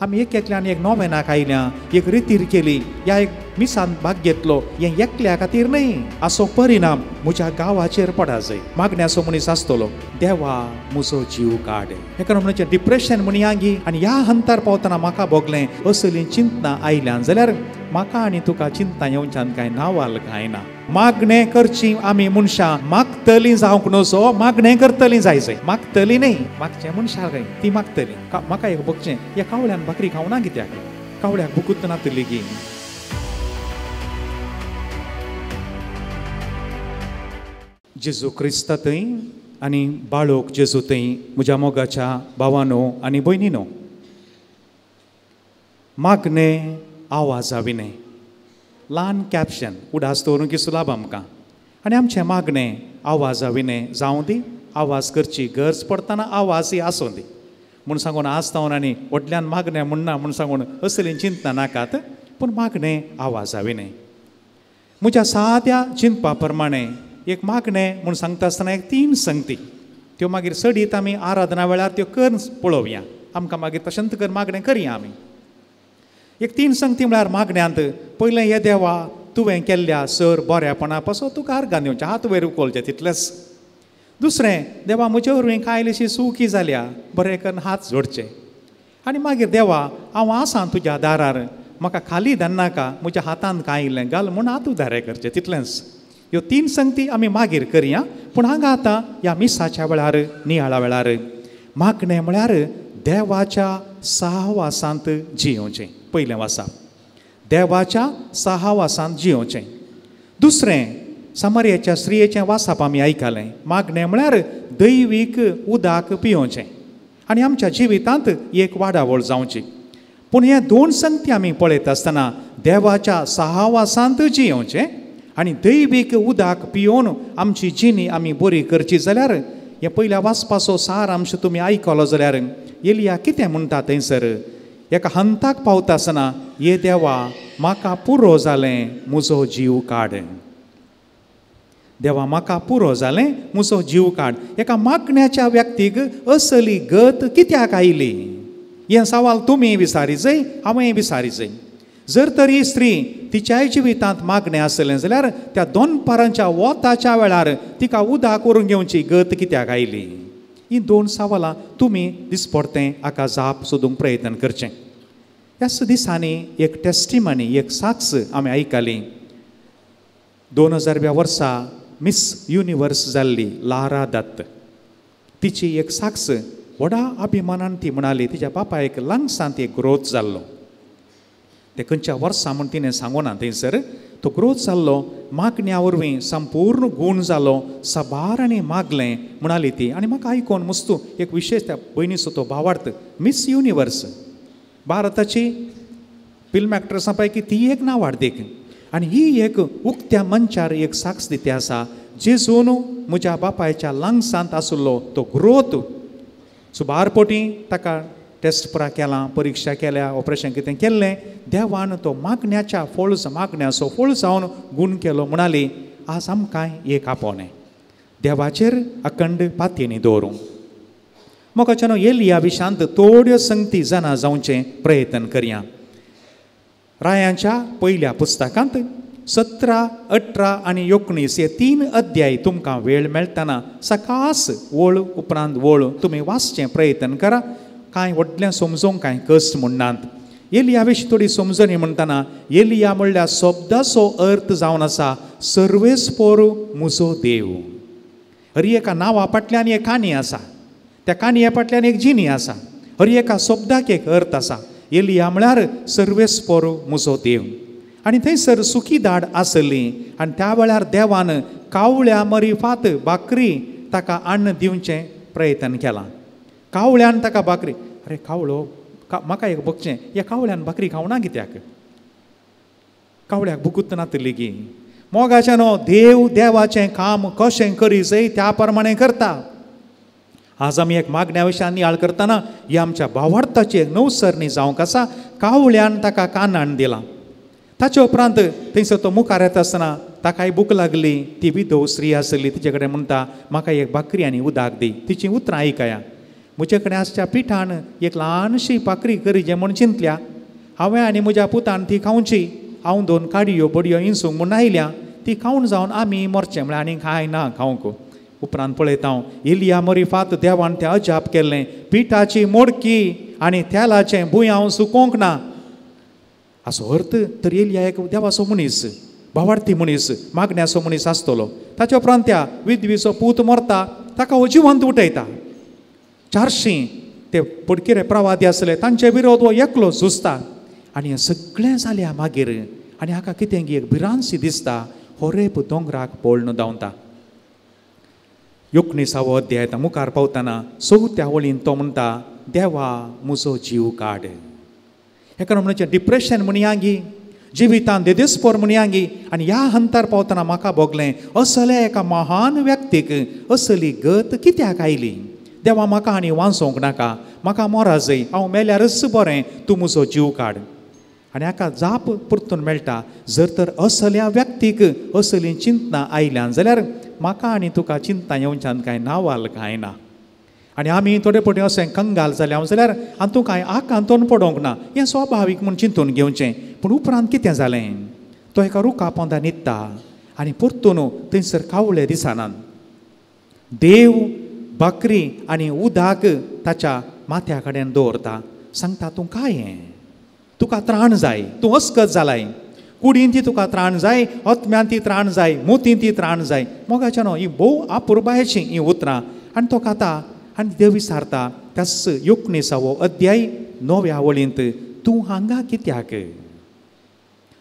आमी एक एकल्यान एक नोवेनाक आयल्या एक रितीर केली या एक मिसान भाग घेतलो हे एकल्या खातीर न्ही असो परिणाम म्हज्या गांवाचेर पडा जाय मागण्याचो मनीस आसतलो देवा म्हजो जीव काड हेका म्हणचे डिप्रेशन म्हणी आंगी आनी ह्या हंतार पावतना म्हाका भोगलें असली चिंतना आयल्यान जाल्यार म्हाका आनी तुका चिंता येवच्यान कांय नावाल कांय ना मागणें करची आमी मनशां मागतलीं जावंक नजो मागणें करतलीं जायचें मागतलीं न्ही मागचें मनशां काय ती मागतलीं म्हाका एक भोगचें ह्या कावळ्यान भाकरी खावना कित्याक कावळ्याक भुकूत नातली गी जेजू क्रिस्त थंय आनी बाळोक जेजू थंय म्हज्या मोगाच्या भावानो आनी भयणीनो मागणें आवाजाविनें ल्हान कॅप्शन उडास दवरूंक सुलाभ आमकां आनी आमचें मागणें आवाजाविनें जावं दी आवाज करची गरज पडटना आवाज ही आसूं दी म्हूण सांगून आसतावन आनी व्हडल्यान मागणें म्हणना म्हूण सांगून असली चिंतना नाकात पूण मागणें आवाजाविनें म्हज्या साद्या चिंतपा प्रमाणें एक मागणें म्हूण सांगता आसतना एक 3 संगती त्यो मागीर सडीत आमी आराधना वेळार त्यो कर पळोवया आमकां मागीर तशेंच कर मागणें करया आमी एक 3 संगती म्हळ्यार मागण्यांत पयलें हे देवा तुवें केल्ल्या सर बऱ्यापणा पासो तुका आर्गां दिवचें हात वयर उखलचें तितलेंच दुसरें देवा म्हजे वरवीं कांय इल्लीशी चुकी जाल्या बरें करून हात जोडचे आनी मागीर देवा हांव आसां तुज्या दारार म्हाका खाली धरनाका म्हज्या हातांत कांय इल्लें घाल म्हूण हात उदारे करचें तितलेंच ह्यो 3 संगती आमी मागीर करया पूण हांगा आतां ह्या मिसाच्या वेळार नियाळा वेळार मागणें म्हळ्यार देवाच्या सहवासांत जियोवचें पयलें वासा देवाच्या सहवासांत जियोवचें दुसरें समार्याच्या स्त्रियेचें वासाप आमी आयकलें मागणें म्हळ्यार दैवीक उदक पियोवचें आनी आमच्या जिवितांत एक वाडावळ जावची पूण हे 2 संगती आमी पळयत आसतना देवाच्या सहवासांत जियोवचें आनी दैवीक उदक पियोवन आमची जिणी आमी बरी करची जाल्यार हे पयल्या वाचपाचो सारांश तुमी आयकलो जाल्यार एलिया कितें म्हणटा थंयसर एका हंताक पावता आसतना हे देवा म्हाका पुरो जालें म्हजो जीव काड देवा म्हाका पुरो जालें म्हजो जीव काड एका मागण्याच्या व्यक्तीक असली गत कित्याक आयली हें सवाल तुमी विचारीचय हांवें विचारीचय जर तर ही स्त्री तिच्याय जिवितांत मागणें आसलें जाल्यार त्या दोनपारांच्या वताच्या वेळार तिका उदक व्हरून घेवची गत कित्याक आयली ही 2 सवालां तुमी दिसपडटें हाका जाप सोदूंक प्रयत्न करचें ह्याच दिसांनी एक टेस्टिमनी एक साक्ष आमी आयकली 2000व्या वर्सा मिस युनिवर्स जाल्ली लारा दत्त तिची एक साक्ष व्हडा अभिमानान ती म्हणाली तिच्या बापायक लंग्सांत एक ग्रोथ जाल्लो ते खंयच्या वर्सां म्हूण तिणें सांगूना थंयसर तो ग्रोथ जाल्लो मागण्या वरवीं संपूर्ण गूण जालो सबारांनी मागलें म्हणाली ती आनी म्हाका आयकोन मस्तू एक विशेश त्या भयणीचो तो भावार्थ मिस युनिवर्स भारताची फिल्म एक्ट्रेसां पैकी ती एक नांवार्दीक आनी ही एक उक्त्या मंचार एक साक्ष दिते आसा जेजून म्हज्या बापायच्या लंग्सांत आशिल्लो तो ग्रोथ सुबारपोटी ताका टेस्ट पुरा केलां परीक्षा केल्या ऑपरेशन कितें केल्लें देवान तो मागण्याच्या मागण्याचो फळ जावन गूण केलो म्हणाली आज आमकां एक आपोवणें देवाचेर अखंड पातयेनी दवरूंक मोगाच्यानो एलिया विशांत थोड्यो संगती जाणा जावचें प्रयत्न करया रायांच्या पयल्या पुस्तकांत 17, 18 आनी 19 हे 3 अध्याय तुमकां वेळ मेळटना सकास वळ उपरांत वळ तुमी वाचचें प्रयत्न करा कांय व्हडलें समजोवंक कांय कश्ट म्हणनात एलिया विशीं थोडी समजणी म्हणटना एलिया म्हणल्यार शब्दाचो अर्थ जावन आसा सर्वेस्पोर म्हजो देव हरी एका नांवा फाटल्यान एक काणी आसा त्या काणये फाटल्यान एक जिणी आसा हरी एका शब्दाक एक अर्थ आसा एलिया म्हळ्यार सर्वेस्पोर म्हजो देव आनी थंयसर सुखी दाड आसली आनी त्या वेळार देवान कावळ्या मरिफात भाकरी ताका अन्न दिवचें प्रयत्न केलां कावळ्यान ताका भाकरी अरे कावळो म्हाका एक बघचें ह्या कावळ्यान भाकरी खावना कित्याक कावळ्याक भुकूत नातली गी मोगाच्यानो देव देवाचें काम कशें करी जाय त्या प्रमाणे करता आज आमी एक मागण्या विशयान नियाळ करतना ही आमच्या भावार्थाची एक नवसरणी जावंक आसा कावळ्यान ताका कानान दिलां ताचे उपरांत थंयसर तो मुखार येता आसतना ताकाय भूक लागली ती विधव स्त्री आसली तिचे कडेन म्हणटा म्हाका एक भाकरी आनी उदक दी तिचीं उतरां आयकया म्हजे कडेन आसच्या पिठान एक ल्हानशी पाकरी करी म्हूण चिंतल्या. हांवें आनी म्हज्या पुतान ती खावची. हांव 2 काडयो बडयो इंसूंक म्हूण आयल्या. ती खावन जावन आमी मरचें म्हळ्यार आनी कांय ना खावंक. उपरांत पळयता हांव एलिया मरी फात देवान तें अजाप केल्लें. पिठाची मोडकी आनी तेलाचें बुयांव सुकोवंक ना. असो अर्थ तर एलिया एक देवाचो मनीस, भावार्थी मनीस, मागण्याचो मनीस आसतलो. ताच्या उपरांत त्या विधवीचो पूत मरता, ताका हो जिवंत उठयता. 400 ते पडकिरे प्रवादी आसले, तांचे विरोध हो एकलो झुजता. आनी हें सगळें जाल्या मागीर आनी हाका कितें एक भिरांतशी दिसता. होरेप दोंगराक पळोवन धांवता. 19 अध्याय मुखार पावतना 4थ्या वळीन तो म्हणटा, देवा म्हजो जीव काड. हेका म्हणजे डिप्रेशन म्हणयांगी, जिवितांत देदेस्पर म्हणयांगी. आनी ह्या हंतार पावतना म्हाका भोगलें असले एका महान व्यक्तीक असली गत कित्याक आयली. देवा म्हाका आनी वांसोवंक नाका, म्हाका मोरा जाय, हांव मेल्यारच बरें, तूं म्हजो जीव काड. आनी हाका जाप परतून मेळटा, जर तर असल्या व्यक्तीक असली चिंतना आयल्यान जाल्यार म्हाका आनी तुका चिंता येवच्यान कांय नावाल कांय ना. आनी आमी थोडे पटी अशें कंगाल जाल्या जाल्यार हातूंत कांय आकांतोन पडोवंक ना, हें स्वाभावीक म्हूण चिंतून घेवचें. पूण उपरांत कितें जालें, तो एका रुखा पोंदा न्हिदता आनी परतून थंयसर कावळे दिसनात. देव बकरी आनी उदक ताच्या माथ्या कडेन दवरता. सांगता, तूं काय हें, तुका त्राण जाय, तूं अस्कत जालाय. कुडीन ती तुका त्राण जाय, आत्म्यान ती त्राण जाय, मोतीन ती त्राण जाय. मोगाच्यान ही भोव अपुरबायेचीं ही उतरां. आनी तो खाता आनी देव विचारता. त्याच 19 अध्याय 9व्या वळींत, तूं हांगा कित्याक,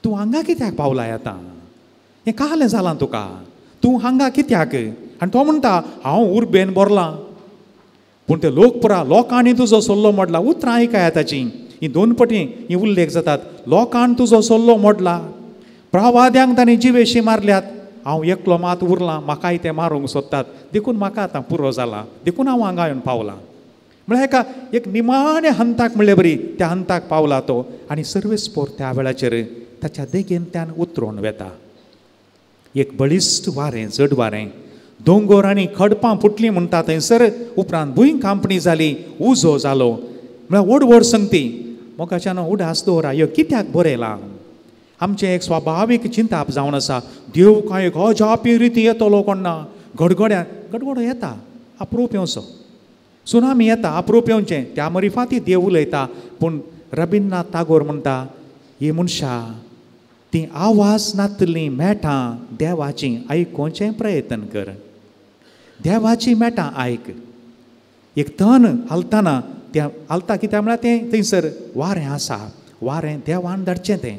तूं हांगा कित्याक पावलाय आतां, हें काल जालां तुका, तूं हांगा कित्याक. आनी तो म्हणटा, हांव उर्बेन बरलां, पूण ते लोकांनी तुजो सल्लो मोडला. उतरां आयकाय ताची, ही 2 पटी ही उल्लेख जातात. लोकांन तुजो सल्लो मोडला, प्रवाद्यांक तांणी जिवेशी मारल्यात, हांव एकलो मात उरलां, म्हाकाय ते मारूंक सोदतात, देखून म्हाका आतां पुरो जाला, देखून हांव हांगा येवन पावलां. म्हळ्यार हेका एक निमाण्या हंताक म्हणले बरी त्या हंताक पावला तो. आनी सर्वेस्पोर त्या वेळाचेर ताच्या देगेन त्यान उतरोवन वेता. एक बळिश्ट वारें, जड वारें, दोंगर आनी खडपां फुटलीं म्हणटा थंयसर. उपरांत भुंय कांपणी जाली, उजो जालो. म्हळ्यार व्हड संगती. मोगाच्यान उडास दवरा, ह्यो कित्याक बरयलां. आमचें एक स्वाभावीक चिंताप जावन आसा, देव कांय एक अजापी रिती येतलो कोण ना. गडगडो येता, अप्रूप येवचो. सुनामी येता, अप्रूप येवचें. त्या मरिफाती देव उलयता. पूण रबिन्द्रनाथ टागोर म्हणटा, ही मनशां ती आवाज नातलीं मेटां देवाचीं आयकोवचें प्रयत्न कर. देवाची मेटां आयक. एक तन हालतना तें हालता, कित्याक म्हळ्यार तें थंयसर वारें आसा, वारें देवान धाडचें तें.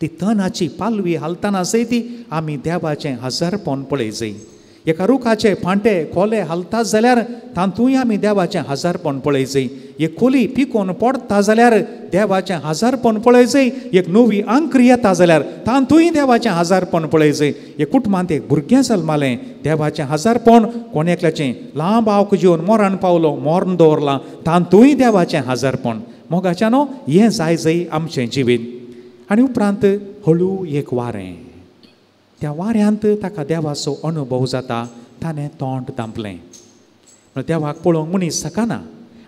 ती तनाची पालवी हालतना जंय ती आमी देवाचें हजरपण पळय जाय. एका रुखाचे फांटे खोले हालतात जाल्यार तातूंय आमी देवाचें हजरपण पळय जाय. एक खोली पिकोवन पडटा जाल्यार देवाचें हजरपण पळय जाय. एक नवी अंकरी येता जाल्यार तातूंय देवाचें हजरपण पळय जाय. एक कुटुंबांत एक भुरगें जल्मालें, देवाचें हजरपण. कोण एकल्याचें लांब आवक जेवन मरण पावलो, मरण दवरलां, तातूंय देवाचें हजरपण. मोगाच्यान हें जाय आमचें जिवीत. आनी उपरांत हळू एक वारें, त्या वाऱ्यांत ताका देवाचो अनुभव जाता. ताणें तोंड धांपलें. देवाक पळोवंक मनीस सकना.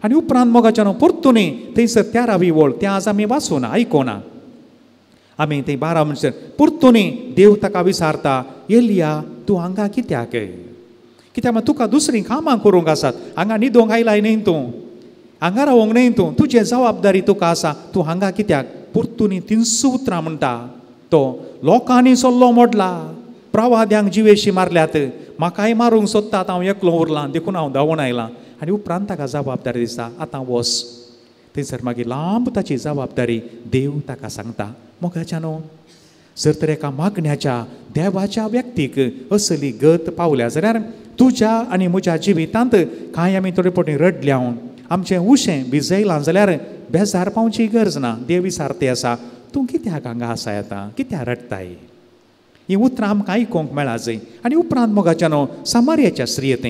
आनी उपरांत मोगाच्यान परतून थंयसर 13वी वळ तें आज आमी वाचूना, आयकोना. आमी थंय 12 म्हणसर परतून देव ताका विचारता, एलिया तूं हांगा कित्याक. कित्याक तुका दुसरीं कामां करूंक आसात. हांगा न्हिदोंक आयलाय न्हय तूं, हांगा रावंक न्हय तूं, तुजें जबाबदारी तुका आसा. तूं हांगा कित्याक. परतून 300 उतरां म्हणटा तो, लोकांनी सल्लो मोडला, प्रवाद्यांक जिवेशी मारल्यात, म्हाकाय मारूंक सोदतात, हांव एकलो उरलां, देखून हांव धांवून आयलां. आनी उपरांत ताका जबाबदारी दिसता, आतां वच. थंयसर मागीर लांब ताची जबाबदारी देव ताका सांगता. मोगाच्यान जर तर एका मागण्याच्या देवाच्या व्यक्तीक असली गत पावल्या जाल्यार तुज्या आनी म्हज्या जिवितांत कांय आमी थोडे पटी रडल्या, आमचें उशें भिजयलां जाल्यार बेजार पावची गरज ना. देव विचारते आसा, तूं कित्याक हांगा आसा येता, कित्याक रडताय. ही उतरां आमकां आयकोंक मेळा जाय. आनी उपरांत मोगाच्यान सामार्याच्या स्त्रियेंत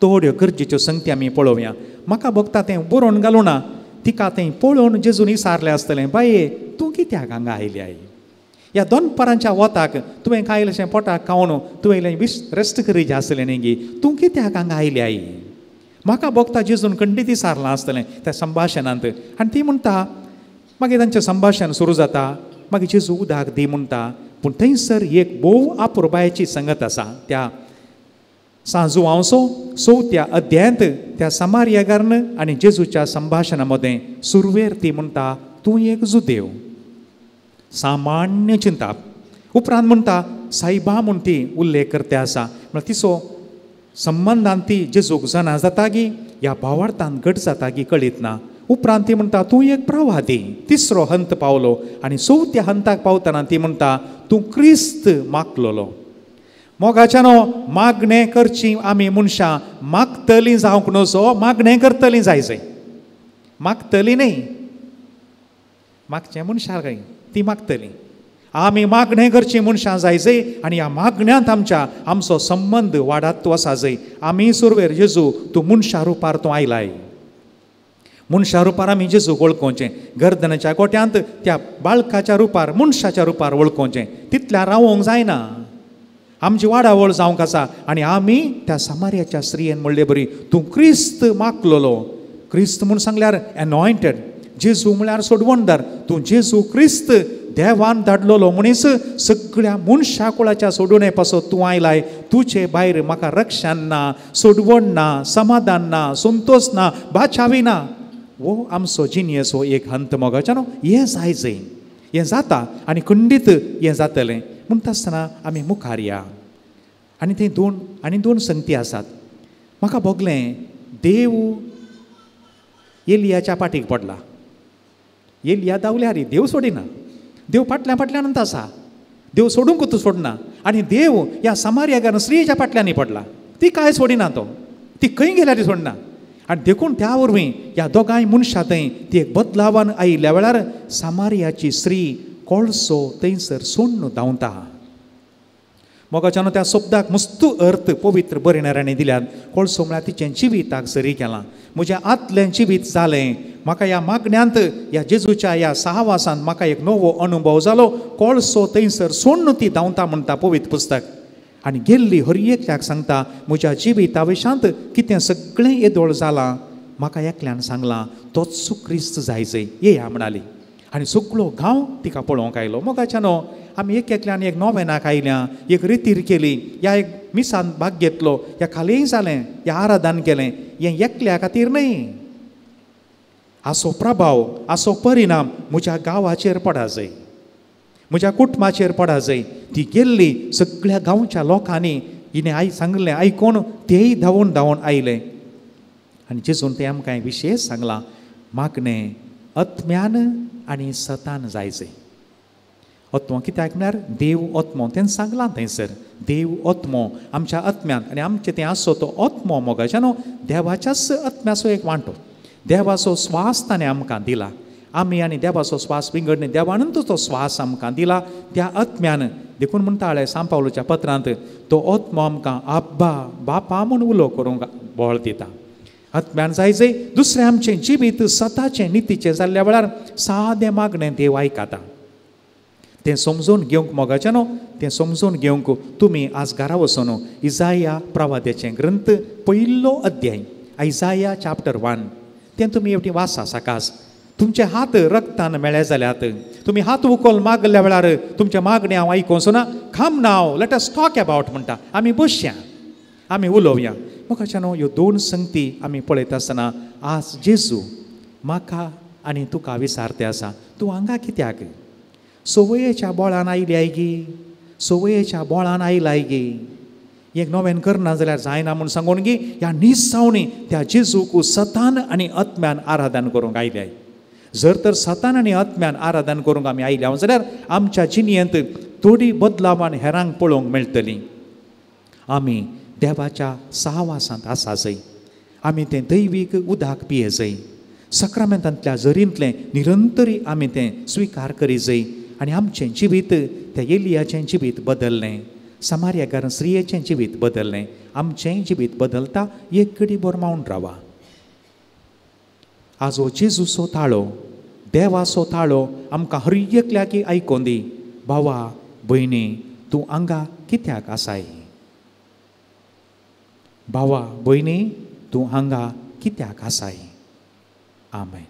थोड्यो गरजेच्यो संगती आमी पळोवया. म्हाका भोगता तें बरोवन घालूं ना. तिका तें पळोवन जेजून विचारलें आसतलें, बाये तूं कित्याक हांगा आयल्याय. ह्या दनपारांच्या वताक तुवें कांय इल्लेशें पोटाक खावन तुवें इल्लें रेस्ट करीत आसलें न्ही गे, तूं कित्याक हांगा आयल्याय. म्हाका भोगता जेजून खंडीत विचारलां आसतलें त्या संभाशणांत. आनी ती म्हणटा, मागीर तांचें संभाशण सुरू जाता, मागीर जेजू उदक दी म्हणटा. पूण थंयसर एक भोव अपुरबायेची संगत आसा. त्या सांजुवांसो 4थ्या अध्यायांत त्या समार्यागारन आनी जेजूच्या संभाशणा मदें सुरवेर ती म्हणटा, तूं एक जुदेव. सामान्य चिंता. उपरांत म्हणटा सायबा म्हूण ती उल्लेख करते आसा. म्हळ्यार तिचो संबंदान ती जेजूक जाणा जाता की ह्या भावार्थान घट जाता की कळीत ना. उपरांत ती म्हणटा, तूं एक प्रवादी. तिसरो हंत पावलो आनी 4थ्या हंताक पावतना ती म्हणटा, तूं क्रिस्त मागलोलो. मोगाच्यानो मागणें करची आमी मनशां मागतलीं जावंक नजो, मागणें करतलीं जायचें. मागतलीं न्ही, मागचें मनशां काय ती मागतलीं. आमी मागणें करची मनशां जायचें आनी ह्या मागण्यांत आमचो संबंद वाडत वचा जाय. आमी सुरवेर जेजू तूं मनशां रुपार तूं आयलाय. मनशां रुपार आमी जेजूक वळखोवचें. गर्दनाच्या गोट्यांत त्या बाळकाच्या रुपार मनशाच्या रुपार वळखोवचें. तितल्यार रावोंक जायना. आमची वाडावळ जावंक आसा. आनी आमी त्या समार्याच्या स्त्रियेन म्हणले बरी, तूं क्रिस्त मागलोलो. क्रिस्त म्हूण सांगल्यार एनॉयंटेड. जेजू म्हळ्यार सोडवणदार. तूं जेजू क्रिस्त देवान धाडलोलो मनीस सगळ्या मनशा कुळाच्या सोडून पासो तूं आयलाय. तुजे भायर म्हाका रक्षण ना, सोडवण ना, समाधान ना, संतोष ना, बाचावी ना. वो आमचो जिनियस हो एक हंत मोगाच्यानो. हें जायचें, हें जाता आनी खंडीत हें जातलें. म्हणटा आसतना आमी मुखार या. आनी थंय दोन संगती आसात. म्हाका भोगलें देव एलियाच्या पाठीक पडला. एलिया दावल्या रे, देव सोडिना. देव फाटल्यान आसा. देव सोडूंक तूं सोडना. आनी देव ह्या समार्यागार स्त्रियेच्या फाटल्यानय पडला. ती कांय सोडिना तो. ती खंय गेल्यार सोडना. आनी देखून त्या वरवीं ह्या दोगांय मनशां थंय ती एक बदलावान आयिल्ल्या वेळार समार्याची स्त्री कोळसो थंयसर सोडून धांवता. मोगाच्यानो त्या शब्दाक मस्त अर्थ पवित्र बरेणाऱ्यांनी दिल्यात. कोळसो म्हळ्यार तिचें जिवीताक सरी केलां. म्हज्या आतलें जिवीत जालें. म्हाका ह्या मागण्यांत ह्या जेजूच्या ह्या सहवासांत म्हाका एक नवो अनुभव जालो. कोळसो थंयसर सोडून ती धांवता म्हणटा पवित्र पुस्तक. आनी गेल्ली हर एकल्याक सांगता, म्हज्या जिविता विशांत कितें सगळें येदोळ जालां. म्हाका एकल्यान सांगलां, तोच क्रिस्त जायचें. येया म्हणाली. आनी सगळो गांव तिका पळोवंक आयलो. मोगाच्यानो आमी एकल्यान एक नोवेनाक आयल्या, एक रितीर केली, ह्या एक मिसान भाग घेतलो, ह्या खालीय जालें, ह्या आराधन केलें. हें एकल्या खातीर न्ही. हाचो प्रभाव, हाचो परिणाम म्हज्या गांवाचेर पडा जाय, म्हज्या कुटुंबाचेर पडा जाय. ती गेल्ली सगळ्या गांवच्या लोकांनी हिणें सांगलें आयकून तेय धांवून धांवून आयले. आनी जेजून ते आमकां विशेश सांगलां, मागणें आत्म्यान आनी सतान जायचें. आत्मो कित्याक म्हळ्यार देव आत्मो. तें सांगलां थंयसर, देव आत्मो आमच्या आत्म्यान. आनी आमचें तें आसो तो आत्मो मोगाच्यानो देवाच्याच आत्म्याचो एक वांटो. देवाचो स्वास ताणें आमकां दिला. आमी आनी देवाचो स्वास विंगडनी देवानूच तो स्वास आमकां दिला. त्या आत्म्यान देखून म्हणटा सांत पावलोच्या पत्रांत, तो आत्मो आमकां आब्बा बापा म्हूण उलो करूंक बोळ दिता. आत्म्यान जायचें. दुसरें आमचें जिवीत सताचें नितीचें जाल्ल्या वेळार सादें मागणें देव आयकता. तें समजून घेवंक मोगाच्यानो, तें समजून घेवंक तुमी आज घरा वचून इजाया प्रवाद्याचें ग्रंथ पयलो अध्याय, आयजाया चॅप्टर 1 तें तुमी एवटी वाचा सकाळ. तुमचे हात रक्तान मेळे जाल्यात. तुमी हात उखल मागल्या वेळार तुमचे मागणी हांव आयकोवचो ना. कम नाव, लेट अस टॉक अबाउट म्हणटा. आमी बसया, आमी उलोवया. मोगाच्यानो ह्यो दोन संगती आमी पळयत आसतना आज जेजू म्हाका आनी तुका विचारते आसा, तूं हांगा कित्याक? सवयेच्या बोळान आयल्याय गी, सवयेच्या बोळान आयलाय गी. एक नोवेन करना जाल्यार जायना म्हूण सांगून गी ह्या निसावणी त्या जेजूक सतान आनी आत्म्यान आराधन करूंक आयल्याय. जर तर सतान आनी आत्म्यान आराधन करूंक आमी आयल्या जाल्यार आमच्या जिणयेंत थोडी बदलावान हेरांक पळोवंक मेळटली. आमी देवाच्या सहवासांत आसा जाय. आमी तें दैवीक उदक पिये जाय. सक्रामेंतांतल्या झरींतलें निरंतरी आमी तें स्विकार करी जाय. आनी आमचें जिवीत त्या एलियाचें जिवीत बदल्लें, समार्यागार स्त्रियेचें जिवीत बदल्लें. आमचें जिवीत बदलता एक घडी बोरमावन रावा. आजो जेजूचो ताळो, देवाचो ताळो आमकां हर एकल्याक आयकोन दी. भावा भयणी, तूं हांगा कित्याक आसाय? भावा भयणी, तूं हांगा कित्याक आसाय. आमेन.